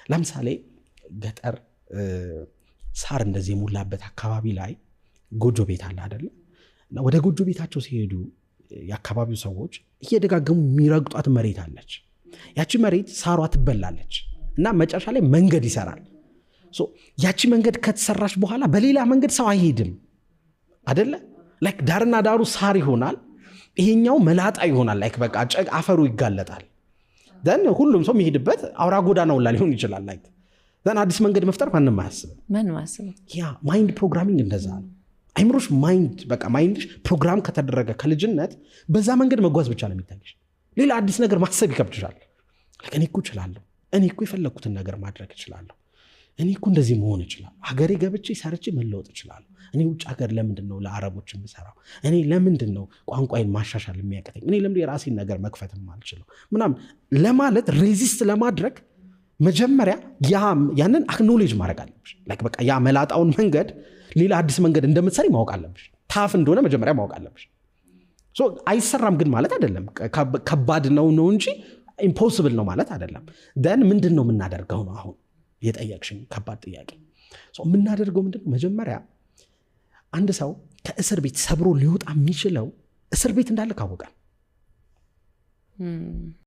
ለምሳሌ ገጠር ሳር እንደዚህ የሞላበት አካባቢ ላይ ጎጆ ቤት አለ አይደል? ወደ ጎጆ ቤታቸው ሲሄዱ የአካባቢው ሰዎች እየደጋገሙ የሚረግጧት መሬት አለች። ያቺ መሬት ሳሯ ትበላለች እና መጨረሻ ላይ መንገድ ይሰራል። ያቺ መንገድ ከተሰራች በኋላ በሌላ መንገድ ሰው አይሄድም አይደለ? ላይክ ዳርና ዳሩ ሳር ይሆናል፣ ይሄኛው መላጣ ይሆናል። ላይክ በቃ አፈሩ ይጋለጣል። ደን ሁሉም ሰው የሚሄድበት አውራ ጎዳናው ላይ ሊሆን ይችላል። ላይክ ደን አዲስ መንገድ መፍጠር ማንም አያስብም። ያ ማይንድ ፕሮግራሚንግ እንደዛ ነው። አይምሮሽ ማይንድሽ ፕሮግራም ከተደረገ ከልጅነት በዛ መንገድ መጓዝ ብቻ ነው የሚታይሽ። ሌላ አዲስ ነገር ማሰብ ይከብድሻል። እኔ እኮ እችላለሁ፣ እኔ እኮ የፈለኩትን ነገር ማድረግ እችላለሁ፣ እኔ እኮ እንደዚህ መሆን እችላለሁ፣ ሀገሬ ገብቼ ሰርቼ መለወጥ እችላለሁ፣ እኔ ውጭ ሀገር ለምንድን ነው ለአረቦች የምሰራው፣ እኔ ለምንድን ነው ቋንቋዬን ማሻሻል የሚያቀተኝ፣ እኔ ለምንድን የራሴን ነገር መክፈትም አልችለው ምናምን ለማለት ሬዚስት ለማድረግ መጀመሪያ ያንን አክኖሌጅ ማድረግ አለብሽ። ላይክ በቃ ያ መላጣውን መንገድ ሌላ አዲስ መንገድ እንደምትሰሪ ማወቅ አለብሽ። ታፍ እንደሆነ መጀመሪያ ማወቅ አለብሽ። አይሰራም ግን ማለት አይደለም፣ ከባድ ነው እንጂ ኢምፖሲብል ነው ማለት አይደለም። ደን ምንድን ነው የምናደርገው ነው አሁን የጠየቅሽኝ ከባድ ጥያቄ። የምናደርገው ምንድን ነው? መጀመሪያ አንድ ሰው ከእስር ቤት ሰብሮ ሊወጣ የሚችለው እስር ቤት እንዳለ ካወቀ